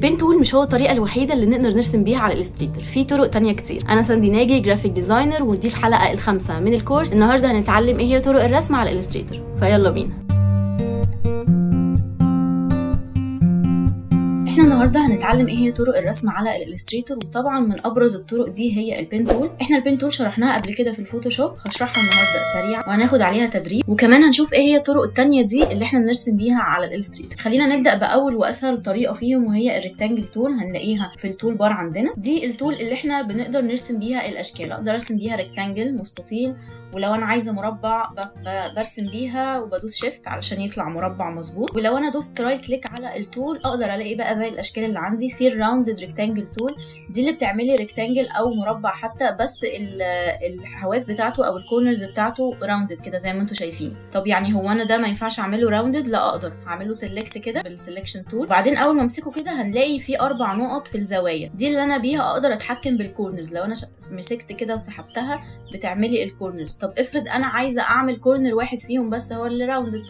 البين تول مش هو الطريقه الوحيده اللي نقدر نرسم بيها على الالستريتور، في طرق تانية كتير. انا ساندي ناجي جرافيك ديزاينر، ودي الحلقه الخامسه من الكورس. النهارده هنتعلم ايه هي طرق الرسم على الالستريتور، فيلا بينا. احنا النهارده هنتعلم ايه هي طرق الرسم على الالستريتور، وطبعا من ابرز الطرق دي هي البين تول. احنا البين تول شرحناها قبل كده في الفوتوشوب، هشرحها النهارده سريع وهناخد عليها تدريب، وكمان هنشوف ايه هي الطرق التانية دي اللي احنا بنرسم بيها على الالستريتور. خلينا نبدا باول واسهل طريقه فيهم، وهي الريكتانجل تول. هنلاقيها في التول بار عندنا. دي التول اللي احنا بنقدر نرسم بيها الاشكال. اقدر ارسم بيها ريكتانجل مستطيل، ولو انا عايزه مربع برسم بيها وبدوس شيفت علشان يطلع مربع مظبوط. ولو انا دوست رايت كليك على التول اقدر الاقي بقى باقي الاشكال اللي عندي. في الراوندد ريكتانجل تول، دي اللي بتعملي ريكتانجل او مربع حتى، بس الحواف بتاعته او الكورنرز بتاعته راوندد كده زي ما انتم شايفين. طب يعني هو انا ده ما ينفعش اعمله راوندد؟ لا، اقدر اعمله سيلكت كده بالسلكشن تول، وبعدين اول ما امسكه كده هنلاقي في 4 نقط في الزوايا، دي اللي انا بيها اقدر اتحكم بالكورنرز. لو انا مسكت كده وسحبتها بتعملي الكورنرز. طب افرض انا عايزه اعمل كورنر واحد فيهم بس هو اللي راوندد،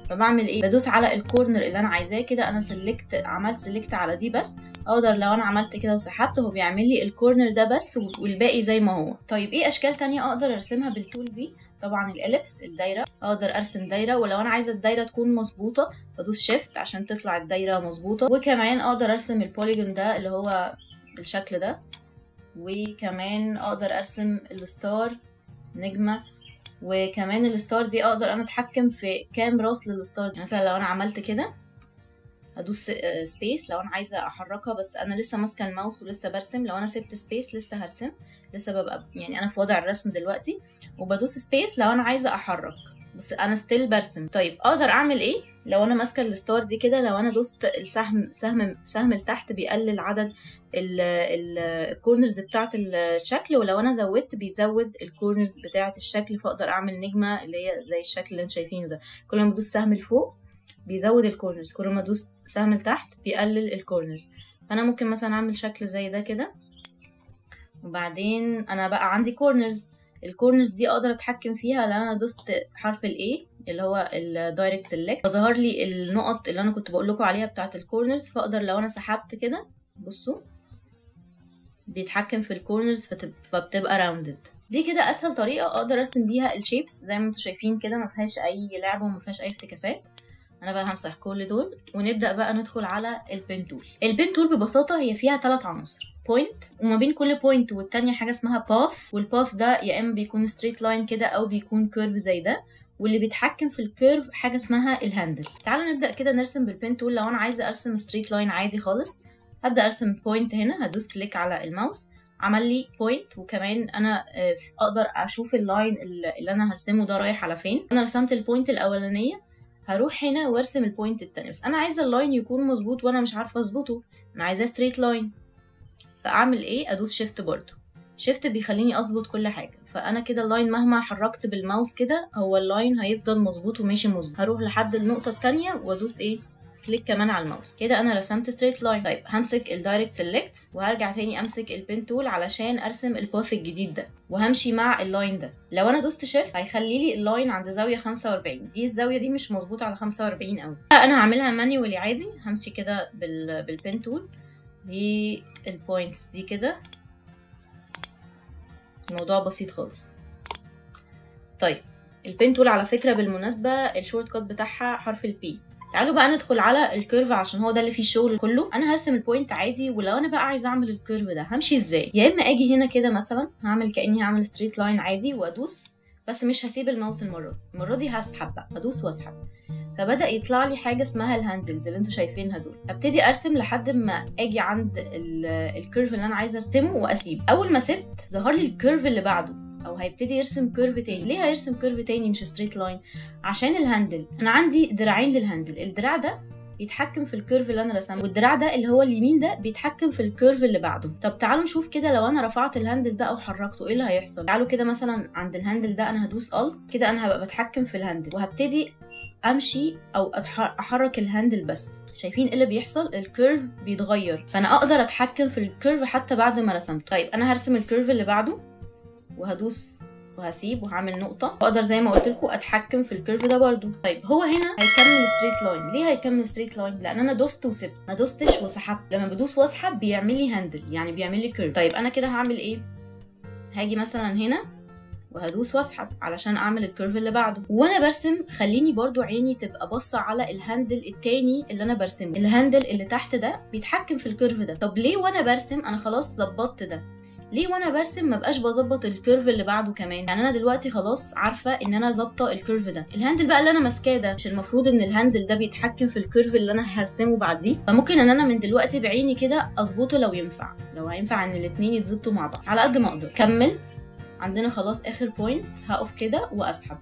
فبعمل ايه؟ بدوس على الكورنر اللي انا عايزاه كده. انا عملت سيلكت على دي بس، اقدر لو انا عملت كده وسحبت هو بيعمل لي الكورنر ده بس، والباقي زي ما هو. طيب ايه اشكال تانية اقدر ارسمها بالتول دي؟ طبعا الاليبس، الدايره، اقدر ارسم دايره، ولو انا عايزه الدايره تكون مظبوطه بدوس شيفت عشان تطلع الدايره مظبوطه. وكمان اقدر ارسم البوليجون ده اللي هو بالشكل ده، وكمان اقدر ارسم الستار، نجمه، وكمان الستار دي اقدر انا اتحكم في كام راس للستار دي. مثلا لو انا عملت كده هدوس سبيس لو انا عايزه احركها، بس انا لسه ماسكه الماوس ولسه برسم. لو انا سبت سبيس لسه هرسم، لسه ببقى يعني انا في وضع الرسم دلوقتي، وبدوس سبيس لو انا عايزه احرك، بس انا ستيل برسم. طيب اقدر اعمل ايه لو انا ماسكه الستار دي كده؟ لو انا دوست سهم لتحت بيقلل عدد الكورنرز بتاعه الشكل، ولو انا زودت بيزود الكورنرز بتاعه الشكل. فاقدر اعمل نجمه اللي هي زي الشكل اللي انتوا شايفينه ده. كل ما بدوس سهم لفوق بيزود الكورنرز، كل ما ادوس سهم لتحت بيقلل الكورنرز. فانا ممكن مثلا اعمل شكل زي ده كده، وبعدين انا بقى عندي كورنرز. الكورنرز دي اقدر اتحكم فيها. لو انا دوست حرف الاي اللي هو الدايركت سيلكت فظهر لي النقط اللي انا كنت بقول لكم عليها بتاعه الكورنرز. فاقدر لو انا سحبت كده، بصوا بيتحكم في الكورنرز فبتبقى راوندد. دي كده اسهل طريقه اقدر ارسم بيها الشيبس زي ما انتم شايفين كده، ما فيهاش اي لعب وما فيهاش اي افتكاسات. انا بقى همسح كل دول ونبدا بقى ندخل على البين تول. البين تول ببساطه هي فيها 3 عناصر: بوينت، وما بين كل بوينت والتانية حاجه اسمها باث، والباث ده يا اما بيكون ستريت لاين كده او بيكون كيرف زي ده، واللي بيتحكم في الكيرف حاجه اسمها الهاندل. تعالوا نبدا كده نرسم بالبين تول. لو انا عايزه ارسم ستريت لاين عادي خالص هبدا ارسم بوينت هنا، هدوس كليك على الماوس عمل لي بوينت، وكمان انا اقدر اشوف اللاين اللي انا هرسمه ده رايح على فين. انا رسمت البوينت الاولانيه، هروح هنا وارسم البوينت التانية، بس انا عايزه اللاين يكون مظبوط وانا مش عارفه اظبطه، انا عايزاه ستريت لاين. فاعمل ايه؟ ادوس شيفت برضو. شيفت بيخليني اظبط كل حاجه، فانا كده اللاين مهما حركت بالماوس كده هو اللاين هيفضل مظبوط وماشي مظبوط. هروح لحد النقطه التانية وادوس ايه؟ كليك كمان على الماوس كده انا رسمت ستريت لاين. طيب همسك الدايركت سيلكت وهرجع تاني امسك البين تول علشان ارسم الباث الجديد ده، وهمشي مع اللاين ده. لو انا دوست شيفت هيخلي لي اللاين عند زاويه 45، دي الزاويه دي مش مظبوطه على 45 قوي. انا هعملها مانيوالي عادي، همشي كده بالبين تول دي البوينتس دي كده، الموضوع بسيط خالص. طيب البين تول على فكره بالمناسبه الشورت كات بتاعها حرف البي. تعالوا بقى ندخل على الكيرف عشان هو ده اللي فيه الشغل كله. انا هرسم البوينت عادي، ولو انا بقى عايزه اعمل الكيرف ده همشي ازاي؟ يا اما اجي هنا كده مثلا هعمل كاني هعمل ستريت لاين عادي وادوس، بس مش هسيب الماوس المره دي هسحب بقى، هدوس واسحب، فبدا يطلع لي حاجه اسمها الهاندلز اللي انتوا شايفينها دول. ابتدي ارسم لحد ما اجي عند الكيرف اللي انا عايزه ارسمه واسيب. اول ما سبت ظهر لي الكيرف اللي بعده، او هيبتدي يرسم كيرف تاني. ليه هيرسم كيرف تاني مش ستريت لاين؟ عشان الهاندل. انا عندي دراعين للهاندل، الدراع ده بيتحكم في الكيرف اللي انا رسمه، والدراع ده اللي هو اليمين ده بيتحكم في الكيرف اللي بعده. طب تعالوا نشوف كده لو انا رفعت الهاندل ده او حركته ايه اللي هيحصل. تعالوا كده مثلا عند الهاندل ده انا هدوس الت كده، انا هبقى بتحكم في الهاندل وهبتدي امشي او احرك الهاندل بس. شايفين ايه اللي بيحصل؟ الكيرف بيتغير، فانا اقدر اتحكم في الكيرف حتى بعد ما رسمته. طيب انا هرسم الكيرف اللي بعده وهدوس وهسيب وهعمل نقطه، واقدر زي ما قلت لكم اتحكم في الكيرف ده برده. طيب هو هنا هيكمل ستريت لاين. ليه هيكمل ستريت لاين؟ لان انا دوست وسبت، ما دوستش وسحبت. لما بدوس واسحب بيعمل لي هاندل، يعني بيعمل لي كيرف. طيب انا كده هعمل ايه؟ هاجي مثلا هنا وهدوس واسحب علشان اعمل الكيرف اللي بعده. وانا برسم خليني برضو عيني تبقى باصه على الهاندل التاني اللي انا برسمه. الهاندل اللي تحت ده بيتحكم في الكيرف ده. طب ليه وانا برسم انا خلاص ظبطت ده، ليه وانا برسم ما بقاش بظبط الكيرف اللي بعده كمان؟ يعني انا دلوقتي خلاص عارفه ان انا ظابطه الكيرف ده. الهاندل بقى اللي انا ماسكاه ده، مش المفروض ان الهاندل ده بيتحكم في الكيرف اللي انا هرسمه بعديه؟ فممكن ان انا من دلوقتي بعيني كده اظبطه لو ينفع، لو هينفع ان الاثنين يتظبطوا مع بعض على قد ما اقدر. كمل. عندنا خلاص اخر بوينت، هقف كده واسحب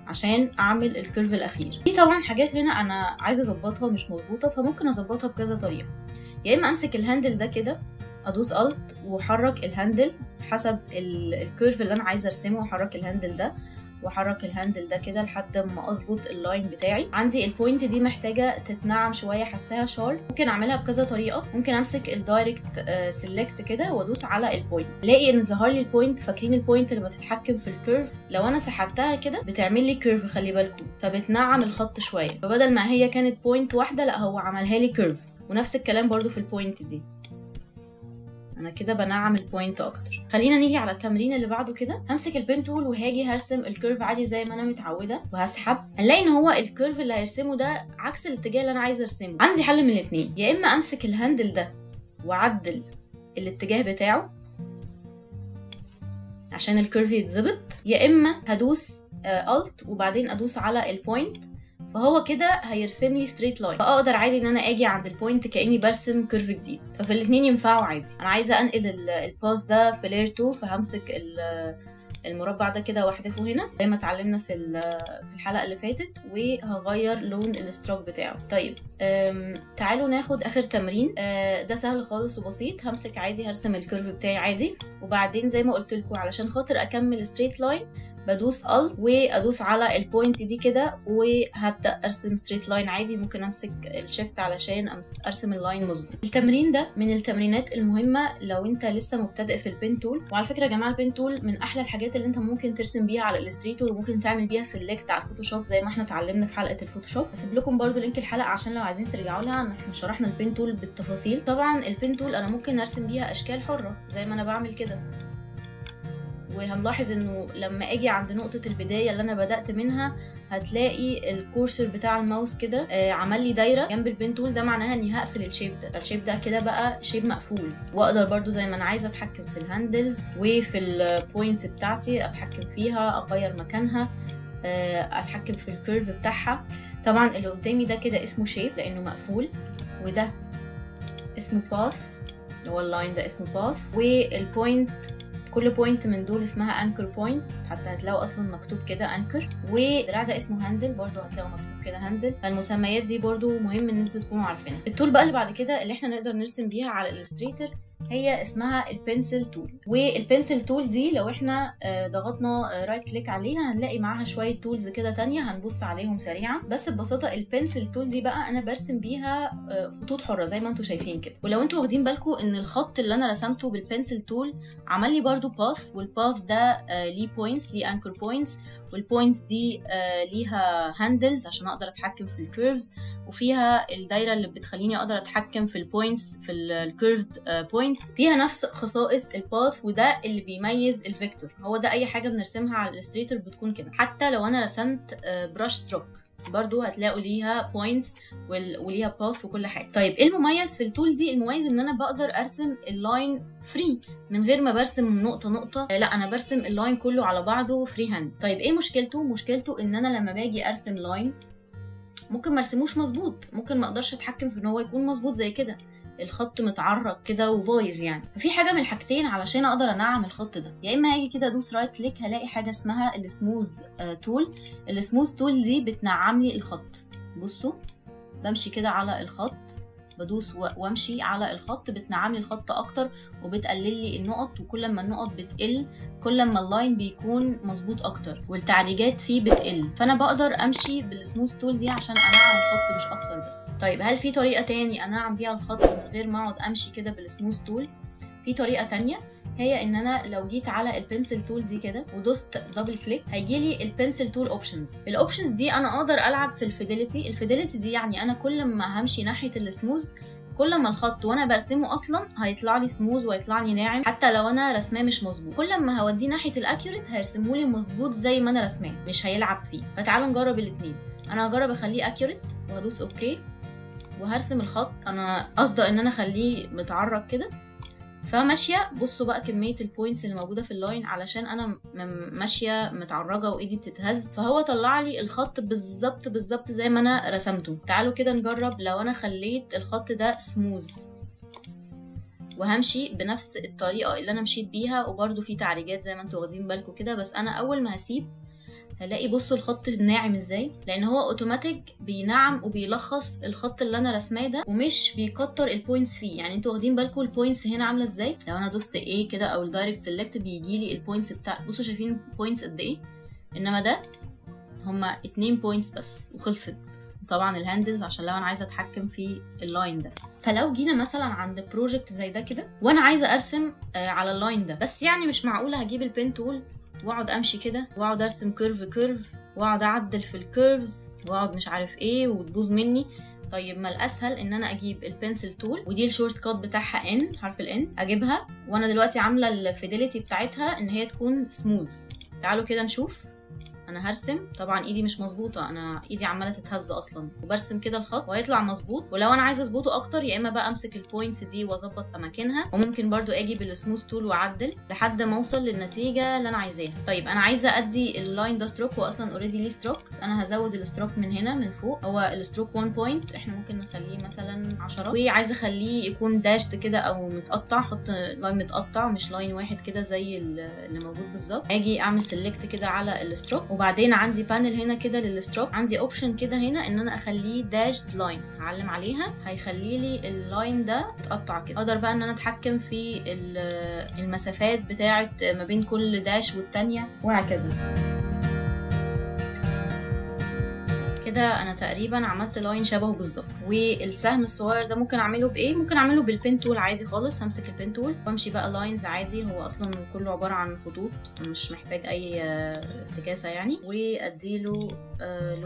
عشان اعمل الكيرف الاخير. في طبعا حاجات هنا انا عايزه اظبطها مش مظبوطه، فممكن اظبطها بكذا طريقه. يا اما امسك الهاندل ده كده، ادوس الت واحرك الهاندل حسب الكيرف اللي انا عايزه ارسمه، واحرك الهاندل ده واحرك الهاندل ده كده لحد ما اظبط اللاين بتاعي. عندي البوينت دي محتاجه تتنعم شويه، حاساها شارب. ممكن اعملها بكذا طريقه. ممكن امسك الدايركت سيلكت كده وادوس على البوينت، الاقي ان ظهر لي البوينت. فاكرين البوينت اللي بتتحكم في الكيرف؟ لو انا سحبتها كده بتعمل لي كيرف، خلي بالكم، فبتنعم الخط شويه. فبدل ما هي كانت بوينت واحده، لا هو عملها لي كيرف. ونفس الكلام برضو في البوينت دي، انا كده بنعم البوينت اكتر. خلينا نيجي على التمرين اللي بعده كده. همسك البين تول وهاجي هرسم الكيرف عادي زي ما انا متعوده، وهسحب. هنلاقي ان هو الكيرف اللي هيرسمه ده عكس الاتجاه اللي انا عايزه ارسمه. عندي حل من الاثنين، يا اما امسك الهاندل ده واعدل الاتجاه بتاعه عشان الكيرف يتظبط، يا اما هدوس الت وبعدين ادوس على البوينت، فهو كده هيرسم لي ستريت لاين. فاقدر عادي ان انا اجي عند البوينت كاني برسم كيرف جديد. ففي الاثنين ينفعوا عادي. انا عايزه انقل الباث ده في لاير 2، فهمسك المربع ده كده واحذفه هنا زي ما اتعلمنا في الحلقه اللي فاتت، وهغير لون الستروك بتاعه. طيب تعالوا ناخد اخر تمرين. ده سهل خالص وبسيط. همسك عادي هرسم الكيرف بتاعي عادي، وبعدين زي ما قلت لكم علشان خاطر اكمل ستريت لاين بدوس الت وادوس على البوينت دي كده، وهبدا ارسم ستريت لاين عادي. ممكن امسك الشيفت علشان ارسم اللاين مظبوط. التمرين ده من التمرينات المهمه لو انت لسه مبتدئ في البين تول. وعلى فكره يا جماعه البين تول من احلى الحاجات اللي انت ممكن ترسم بيها على الستريتور، وممكن تعمل بيها سيلكت على الفوتوشوب زي ما احنا اتعلمنا في حلقه الفوتوشوب. هسيب لكم برده لينك الحلقه عشان لو عايزين ترجعوا لها. احنا شرحنا البين تول بالتفاصيل. طبعا البين تول انا ممكن ارسم بيها اشكال حره زي ما انا بعمل كده، وهنلاحظ انه لما اجي عند نقطة البداية اللي انا بدأت منها هتلاقي الكورسر بتاع الماوس كده عمل لي دايرة جنب البين تول. ده معناها اني هقفل الشيب ده، فالشيب ده كده بقى شيب مقفول. واقدر برضو زي ما انا عايزة اتحكم في الهاندلز وفي البوينتس بتاعتي، اتحكم فيها، اغير مكانها، اتحكم في الكيرف بتاعها. طبعا اللي قدامي ده كده اسمه شيب لانه مقفول، وده اسمه باث، هو اللاين ده اسمه باث، والبوينت كل بوينت من دول اسمها انكر بوينت، حتى هتلاقوا اصلا مكتوب كده انكر. والدراع ده اسمه هاندل، برضو هتلاقوا مكتوب كده هاندل. فالمسميات دي برضو مهم ان انتوا تكونوا عارفينها. التول بقى اللي بعد كده اللي احنا نقدر نرسم بيها على الالستريتور هي اسمها البنسل تول. والبنسل تول دي لو احنا ضغطنا رايت كليك عليها هنلاقي معاها شويه تولز كده تانية، هنبص عليهم سريعا. بس ببساطه البنسل تول دي بقى انا برسم بيها خطوط حره زي ما انتم شايفين كده. ولو انتوا واخدين بالكم ان الخط اللي انا رسمته بالبنسل تول عمل لي برضو باث، والباث ده ليه بوينتس، ليه انكر بوينتس، والبوينتس دي ليها هاندلز عشان اقدر اتحكم في الكيرفز، وفيها الدايره اللي بتخليني اقدر اتحكم في البوينتس في الكيرفد بوينتس. فيها نفس خصائص الباث، وده اللي بيميز الفيكتور. هو ده اي حاجه بنرسمها على الالستريتور بتكون كده. حتى لو انا رسمت براش ستروك برضو هتلاقوا ليها بوينتس وليها باث وكل حاجه. طيب ايه المميز في التول دي؟ المميز ان انا بقدر ارسم اللاين فري من غير ما برسم نقطه نقطه، لا انا برسم اللاين كله على بعضه فري هاند. طيب ايه مشكلته؟ مشكلته ان انا لما باجي ارسم لاين ممكن ما ارسموش مظبوط، ممكن ما اقدرش اتحكم في ان هو يكون مظبوط زي كده، الخط متعرق كده وبايظ يعني. ففي حاجه من الحاجتين علشان اقدر انعم الخط ده، يا اما هاجي كده ادوس رايت كليك هلاقي حاجه اسمها السموث تول. السموث تول دي بتنعم لي الخط. بصوا بمشي كده على الخط، بدوس وامشي على الخط، بتنعم لي الخط اكتر وبتقلل لي النقط، وكل ما النقط بتقل كل ما اللاين بيكون مظبوط اكتر والتعريجات فيه بتقل. فانا بقدر امشي بالسموث تول دي عشان انعم الخط مش اكتر بس. طيب هل في طريقه تاني انعم بيها الخط من غير ما اقعد امشي كده بالسموث تول؟ في طريقه تانية هي ان انا لو جيت على البنسل تول دي كده ودوست دبل كليك هيجي لي البنسل تول اوبشنز. الاوبشنز دي انا اقدر العب في الفيديليتي. الفيديليتي دي يعني انا كل ما همشي ناحيه السموز كل ما الخط وانا برسمه اصلا هيطلع لي سموز وهيطلع لي ناعم، حتى لو انا رسماه مش مظبوط. كل ما هوديه ناحيه الاكيوريت هيرسمه لي مظبوط زي ما انا رسماه، مش هيلعب فيه. فتعالوا نجرب الاثنين. انا هجرب اخليه اكيوريت وهدوس اوكي وهرسم الخط. انا قصدي ان انا اخليه متعرج كده فماشيه. بصوا بقى كميه البوينتس اللي موجوده في اللاين علشان انا ماشيه متعرجه وايدي بتتهز، فهو طلع لي الخط بالظبط زي ما انا رسمته. تعالوا كده نجرب لو انا خليت الخط ده سموز وهمشي بنفس الطريقه اللي انا مشيت بيها، وبرده في تعريجات زي ما انتوا واخدين بالكم كده. بس انا اول ما هسيب هلاقي بصوا الخط ناعم ازاي، لان هو اوتوماتيك بينعم وبيلخص الخط اللي انا رسماه ده ومش بيكتر البوينتس فيه. يعني انتوا واخدين بالكم البوينتس هنا عامله ازاي؟ لو انا دوست ايه كده او الدايركت سيلكت بيجي لي البوينتس بتاع، بصوا شايفين البوينتس قد ايه؟ انما ده هما 2 بوينتس بس وخلصت. طبعا الهاندلز عشان لو انا عايزه اتحكم في اللاين ده. فلو جينا مثلا عند بروجكت زي ده كده وانا عايزه ارسم على اللاين ده، بس يعني مش معقوله هجيب البين تول واقعد امشي كده واقعد ارسم كيرف واقعد اعدل في الكيرفز واقعد مش عارف ايه وتبوظ مني. طيب ما الاسهل ان انا اجيب البنسل تول، ودي الشورت كات بتاعها ان، حرف الان، اجيبها وانا دلوقتي عامله الفيديليتي بتاعتها ان هي تكون سموث. تعالوا كده نشوف. انا هرسم، طبعا ايدي مش مظبوطه، انا ايدي عماله تتهز اصلا، وبرسم كده الخط وهيطلع مظبوط. ولو انا عايزه اظبطه اكتر يا اما بقى امسك البوينتس دي واظبط اماكنها، وممكن برضو اجي بالسموث تول واعدل لحد ما اوصل للنتيجه اللي انا عايزاها. طيب انا عايزه ادي اللاين ده ستروك، هو اصلا اوريدي ليه ستروك. انا هزود الستروك من هنا من فوق، هو الستروك 1 بوينت، احنا ممكن نخليه مثلا 10. وعايزه اخليه يكون داشت كده او متقطع، خط لاين متقطع مش لاين واحد كده زي اللي موجود بالظبط. اجي اعمل سيلكت كده على الستروك، وبعدين عندي بانل هنا كده للستروك، عندي اوبشن كده هنا ان انا اخليه داشد لاين، هعلم عليها هيخلي لي اللاين ده اتقطع كده. اقدر بقى ان انا اتحكم في المسافات بتاعه ما بين كل داش والتانيه وهكذا. كده انا تقريبا عملت لاين شبهه بالظبط. والسهم الصغير ده ممكن اعمله بايه؟ ممكن اعمله بالبين تول عادي خالص. همسك البين تول وامشي بقى لاينز عادي، هو اصلا كله عباره عن خطوط مش محتاج اي افتكاسه يعني. واديله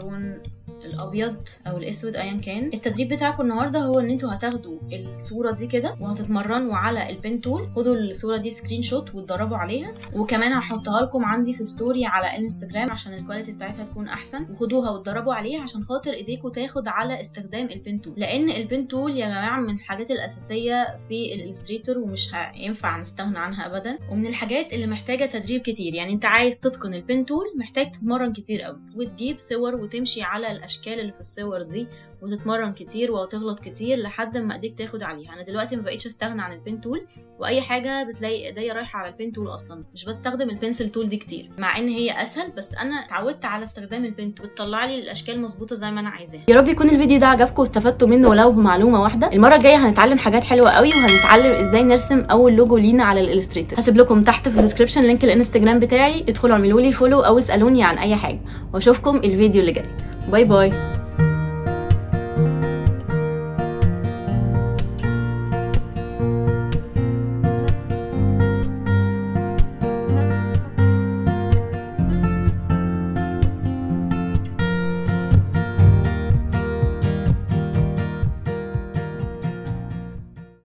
لون الابيض او الاسود ايا كان. التدريب بتاعكم النهارده هو ان انتوا هتاخدوا الصوره دي كده وهتتمرنوا على البين تول. خدوا الصوره دي سكرين شوت وتدربوا عليها، وكمان هحطها لكم عندي في ستوري على انستجرام عشان الكواليتي بتاعتها تكون احسن. وخدوها وتدربوا عليها عشان خاطر ايديكم تاخد على استخدام البين تول، لان البين تول يا جماعه من الحاجات الاساسيه في الالستريتور ومش هينفع نستغنى عنها ابدا، ومن الحاجات اللي محتاجه تدريب كتير. يعني انت عايز تتقن البين تول محتاج تتمرن كتير قوي، وتجيب صور وتمشي على الاشكال اللي في الصور دي وتتمرن كتير وهتغلط كتير لحد ما ايديك تاخد عليها. انا دلوقتي ما بقيتش استغنى عن البين تول، واي حاجه بتلاقي ايديا رايحه على البين تول، اصلا مش بستخدم البنسل تول دي كتير مع ان هي اسهل، بس انا اتعودت على استخدام البين تول بتطلع لي الاشكال مظبوطه زي ما انا عايزاها. يا رب يكون الفيديو ده عجبكم واستفدتوا منه ولو بمعلومه واحده. المره الجايه هنتعلم حاجات حلوه قوي، وهنتعلم ازاي نرسم اول لوجو لينا على الالستريتور. هسيب لكم تحت في الديسكربشن لينك الانستجرام بتاعي، ادخلوا اعملوا لي فولو او اسالوني عن اي حاجه، واشوفكم الفيديو اللي جاي. باي باي.